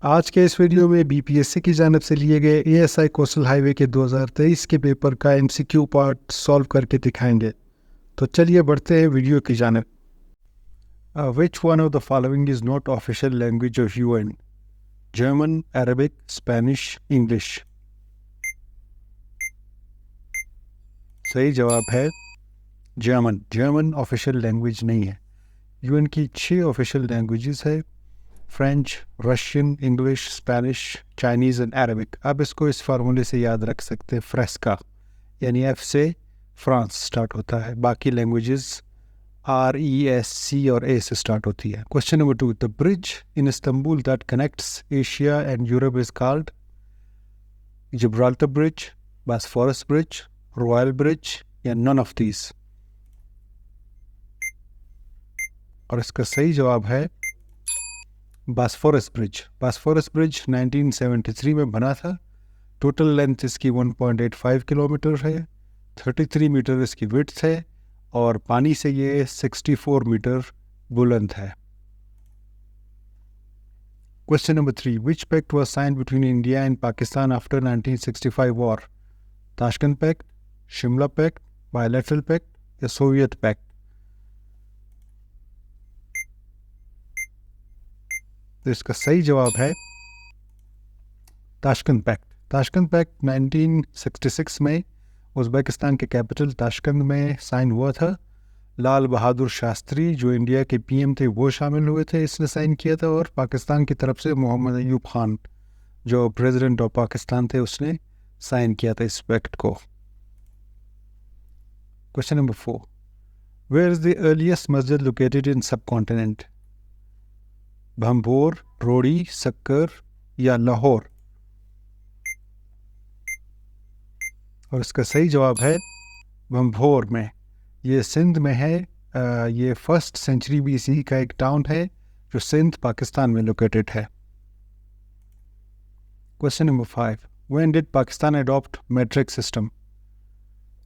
آج کے اس ویڈیو میں بی پی ایس سی کی جانب سے لیے گئے A S I coastal highway کے 2023 کے پیپر کا M C Q part solve کر کے دکھائیں گے. تو چلیے بڑھتے ہیں ویڈیو کی جانب. Which one of the following is not official language of U N? German, Arabic, Spanish, English. صحیح جواب ہے جرمن. جرمن آفیشیل لینگویج نہیں ہے. یو این کی 6 آفیشیل لینگویجز ہے: French, Russian, English, Spanish, Chinese and Arabic. آپ اس کو اس فارمولے سے یاد رکھ سکتے ہیں، فریسکا، یعنی ایف سے فرانس سٹارٹ ہوتا ہے. باقی languages R E S C اور اے سے سٹارٹ ہوتی ہے. Question number 2: the bridge in Istanbul that connects Asia and Europe is called? Gibraltar bridge, Bosphorus bridge, royal bridge یا نن آف دیز. اور اس کا صحیح جواب ہے باسفورس برج. باسفورس برج 1973 میں بنا تھا. ٹوٹل لینتھ اس کی 1.85 کلومیٹر ہے، 33 میٹر اس کی وڈتھ ہے، اور پانی سے یہ 64 میٹر بلند ہے. Question number 3: which pact was signed between India and Pakistan after 1965 war? Tashkent pact, Shimla pact, bilateral pact یا سوویت پیکٹ. تو اس کا صحیح جواب ہے تاشکنت پیکٹ. تاشکنت پیکٹ 1966 میں ازبیکستان کے کیپٹل تاشکنت میں سائن ہوا تھا. لال بہادر شاستری جو انڈیا کے پی ایم تھے وہ شامل ہوئے تھے، اس نے سائن کیا تھا. اور پاکستان کی طرف سے محمد ایوب خان جو پریزیڈنٹ آف پاکستان تھے اس نے سائن کیا تھا اس پیکٹ کو. Question number 4: where is the earliest مسجد located in subcontinent? Bhambore, Rohri, Sukkur یا لاہور. اور اس کا صحیح جواب ہے بھمبور میں. یہ سندھ میں ہے. یہ 1st سینچری بی سی کا ایک ٹاؤن ہے جو سندھ پاکستان میں لوکیٹڈ ہے. Question number 5: when did Pakistan adopt metric system?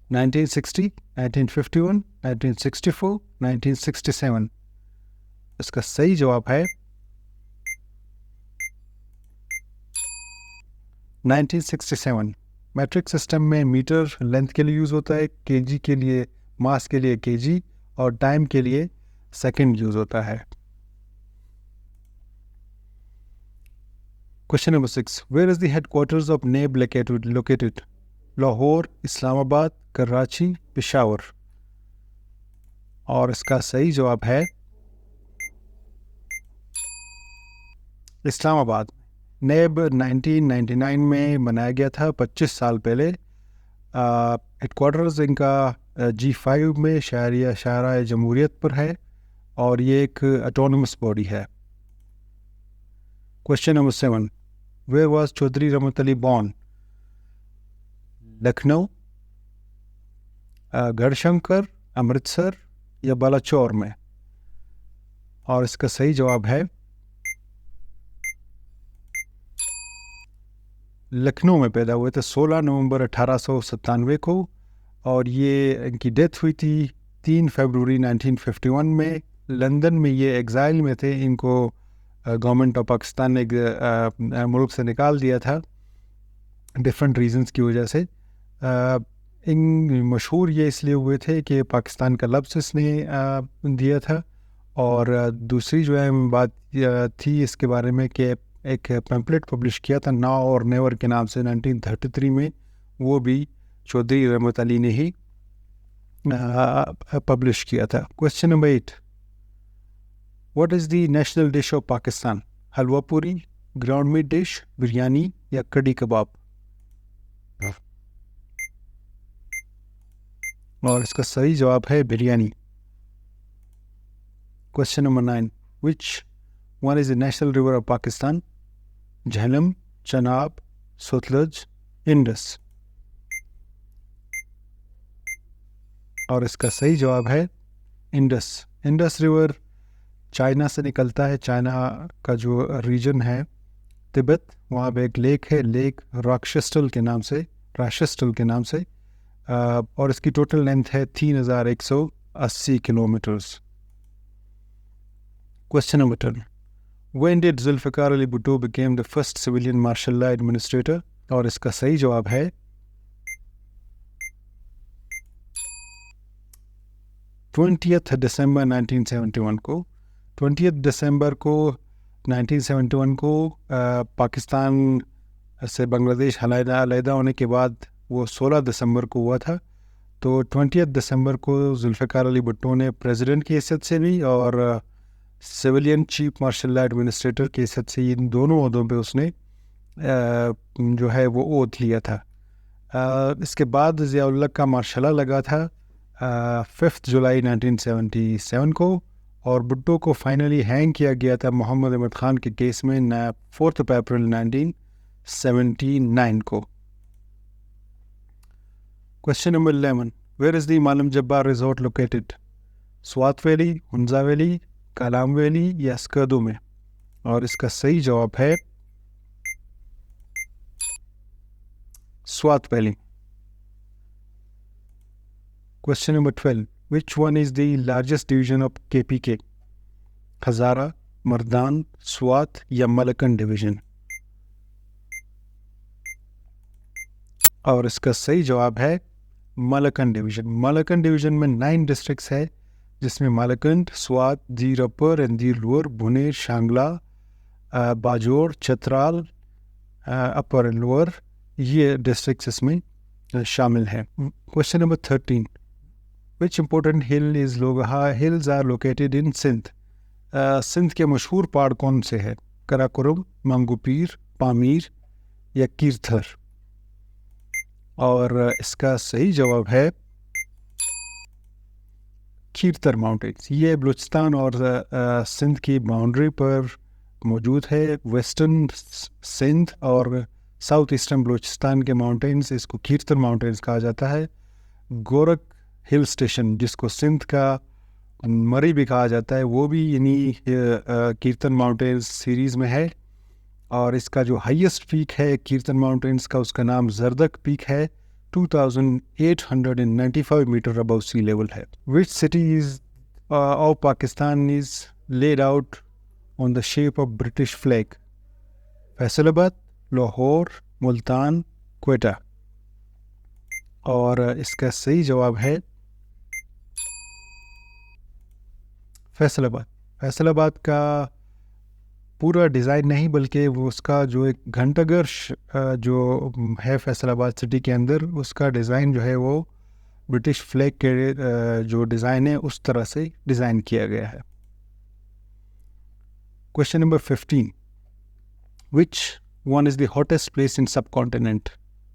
1960، 1951، 1964، 1967. اس کا صحیح جواب ہے 1967. میٹرک سسٹم میں میٹر لینتھ کے لیے یوز ہوتا ہے، کے جی کے لیے، ماس کے لیے کے جی، اور ٹائم کے لیے سیکنڈ یوز ہوتا ہے. Question number 6: where is the headquarters of NAB located? Lahore, Islamabad, Karachi, Peshawar. اور اس کا صحیح جواب ہے اسلام آباد. نیب 1999 میں بنایا گیا تھا، 25 سال پہلے. ہیڈ کوارٹرز ان کا G5 میں شاہراہ جمہوریت پر ہے، اور یہ ایک اٹونومس باڈی ہے. Question number 7: where was Chaudhry Rahmat Ali born? Lucknow, گڑھ شنکر، امرتسر یا بالاچور میں. اور اس کا صحیح جواب ہے لکھنؤ میں پیدا ہوئے تھے 16 نومبر 1897 کو، اور یہ ان کی ڈیتھ ہوئی تھی 3 فروری 1951 میں. لندن میں یہ ایگزائل میں تھے. ان کو گورنمنٹ آف پاکستان نے ملک سے نکال دیا تھا ڈفرینٹ ریزنز کی وجہ سے. ان مشہور یہ اس لیے ہوئے تھے کہ پاکستان کا لفظ اس نے دیا تھا. اور دوسری جو ہے بات تھی اس کے بارے میں کہ ایک پیمپلیٹ پبلش کیا تھا ناؤ اور نیور کے نام سے 1933 میں، وہ بھی چودھری رحمت علی نے ہی پبلش کیا تھا. Question number 8: what is the national dish of Pakistan? Halwa puri, ground meat dish, biryani یا کڑی کباب. اور اس کا صحیح جواب ہے biryani. Question number 9: which one is the national river of Pakistan? Jhelum, Chenab, Sutlej, Indus. اور اس کا صحیح جواب ہے انڈس. انڈس ریور چائنا سے نکلتا ہے. چائنا کا جو ریجن ہے تبت، وہاں پہ ایک لیک ہے، لیک راشسٹل کے نام سے، اور اس کی ٹوٹل لینتھ ہے 3180 kilometres. Question number 10: When did Zulfikar Ali Bhutto became the first civilian martial law administrator? اور اس کا صحیح جواب ہے 20th دسمبر 1971 کو. 20th دسمبر کو 1971 کو پاکستان سے بنگلہ دیش علیحدہ ہونے کے بعد وہ 16 دسمبر کو ہوا تھا. تو 20th دسمبر کو ذوالفقار علی بھٹو نے پریزیڈنٹ کی حیثیت سے بھی اور civilian chief martial law administrator کی حیثیت سے ان دونوں عہدوں پہ اس نے جو ہے وہ اوتھ لیا تھا. اس کے بعد ضیاء الحق کا مارشلہ لگا تھا 5 جولائی 1977 کو اور بھٹو کو فائنلی ہینگ کیا گیا تھا محمد احمد خان کے کیس میں 4 اپریل 1979 کو. Question number 11. Where is the Malam Jabbar Resort located? Swat valley, Hunza valley, Kalam valley یا اسکردو میں؟ اور اس کا صحیح جواب ہے Swat valley. Question number 12. Which one is the largest division of KPK? Hazara, Mardan, Swat یا ملکن ڈویژن؟ اور اس کا صحیح جواب ہے ملکن ڈویژن. ملکن ڈویژن میں 9 ڈسٹرکٹس ہے جس میں Malakand, Swat, Dir upper and Dir lower, Buner, Shangla, Bajaur, Chitral, upper and lower, یہ ڈسٹرکٹس اس میں شامل ہیں. Question number 13. Which important hill is لوگہا hills are located in Sindh? Sindh کے مشہور پہاڑ کون سے ہیں؟ کراکرم, مانگو پیر, پامیر یا کیرتھر؟ اور اس کا صحیح جواب ہے کیرتھر ماؤنٹینس. یہ بلوچستان اور سندھ کی باؤنڈری پر موجود ہے. ویسٹرن سندھ اور ساؤتھ ایسٹرن بلوچستان کے ماؤنٹینس اس کو کیرتھر ماؤنٹینس کہا جاتا ہے. گورک ہل اسٹیشن جس کو سندھ کا مری بھی کہا جاتا ہے وہ بھی یعنی کیرتھر ماؤنٹینس سیریز میں ہے. اور اس کا جو ہائیسٹ پیک ہے کیرتھر ماؤنٹینس کا اس کا نام زردک پیک ہے, 2895 میٹر ابو سی لیول ہے. Which city is of Pakistan is laid out on the shape of British flag? Faisalabad, Lahore, Multan, Quetta? اور اس کا صحیح جواب ہے فیصل آباد. فیصل آباد کا پورا ڈیزائن نہیں بلکہ وہ اس کا جو ایک گھنٹہ گر جو ہے فیصل آباد سٹی کے اندر اس کا ڈیزائن جو ہے وہ برٹش فلیگ کے جو ڈیزائن ہے اس طرح سے ڈیزائن کیا گیا ہے. Question number 15. Which one is the hottest place in subcontinent?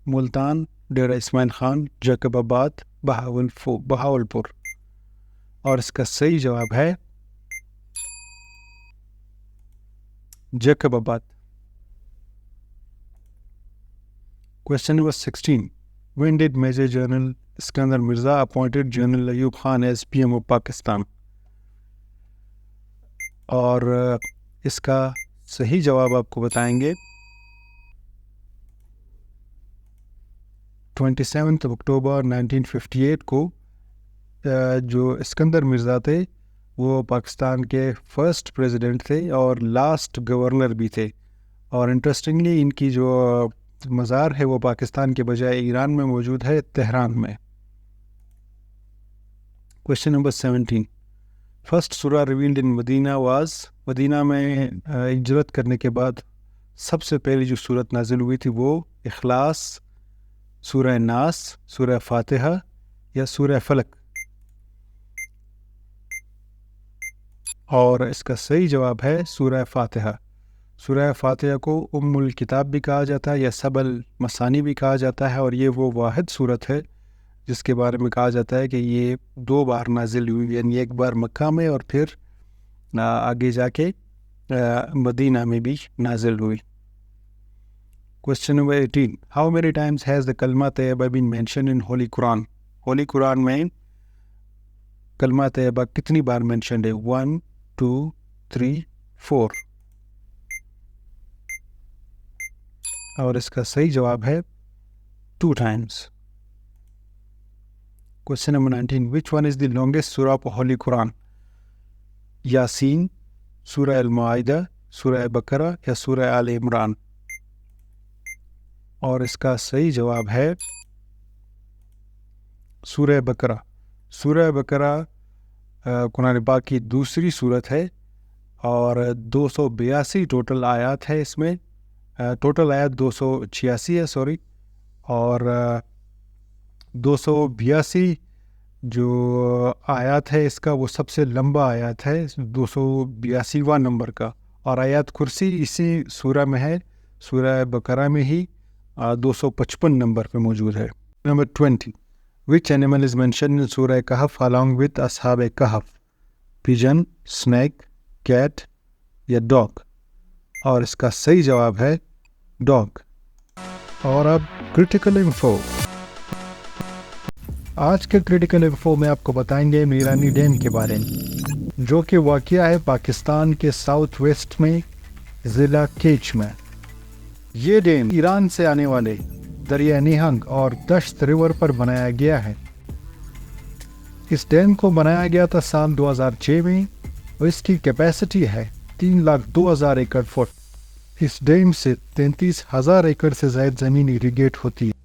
Multan, Dera Ismail Khan, Jacobabad, Bahawalpur? اور اس کا صحیح جواب ہے جیکب آباد. Question number 16. When did Major General Iskandar Mirza appointed General Ayub Khan as PM of Pakistan? اور اس کا صحیح جواب آپ کو بتائیں گے 27 اکتوبر 1958 کو. جو اسکندر مرزا تھے وہ پاکستان کے فرسٹ پریزیڈنٹ تھے اور لاسٹ گورنر بھی تھے. اور انٹرسٹنگلی ان کی جو مزار ہے وہ پاکستان کے بجائے ایران میں موجود ہے, تہران میں. Question number 17. فرسٹ سورہ ریویلڈ ان مدینہ واز؟ مدینہ میں ہجرت کرنے کے بعد سب سے پہلی جو صورت نازل ہوئی تھی وہ اخلاص, سورہ ناس, سورہ فاتحہ یا سورہ فلق؟ اور اس کا صحیح جواب ہے سورہ فاتحہ. سورہ فاتحہ کو ام الکتاب بھی کہا جاتا ہے یا سب المثانی بھی کہا جاتا ہے اور یہ وہ واحد صورت ہے جس کے بارے میں کہا جاتا ہے کہ یہ 2 بار نازل ہوئی, یعنی ایک بار مکہ میں اور پھر آگے جا کے مدینہ میں بھی نازل ہوئی. Question number 18. How many Times has the کلمہ طیبہ بین مینشن ان ہولی قرآن؟ ہولی قرآن میں کلمہ طیبہ کتنی بار مینشنڈ ہے؟ 1 2 3 4؟ اور اس کا صحیح جواب ہے 2 times. Question number 19. Which one is the longest surah of Holy Quran? Yasin, سورہ المائدہ, سورہ بقرہ یا سورہ آل عمران؟ اور اس کا صحیح جواب ہے سورہ بقرہ۔ سورہ بقرہ قرآن پاک کی دوسری صورت ہے اور 282 ٹوٹل آیات ہے اس میں، ٹوٹل آیات 286 ہے سوری، اور 282 جو آیات ہے اس کا وہ سب سے لمبا آیات ہے، 282واں نمبر کا، اور آیات کرسی اسی سورہ میں ہے، سورہ بقرہ میں ہی 255 نمبر پہ موجود ہے۔ Number 20، which animal is mentioned in سورہ کہف along with اصحاب کہف؟ pigeon, snake, cat یا ڈاگ؟ اور اس کا صحیح جواب ہے ڈاگ۔ اور اب کرٹیکل انفو۔ آج کے کرٹیکل انفو میں آپ کو بتائیں گے میرانی ڈیم کے بارے میں، جو کہ واقع ہے پاکستان کے ساؤتھ ویسٹ میں ضلع کیچ میں۔ یہ ڈیم ایران سے آنے والے دریا نیہنگ اور دشت ریور پر بنایا گیا ہے۔ اس ڈیم کو بنایا گیا تھا سال 2006 میں اور اس کی کیپیسٹی ہے 3,02,000 ایکڑ فٹ۔ اس ڈیم سے 33,000 ایکڑ سے زائد زمین ایریگیٹ ہوتی ہے۔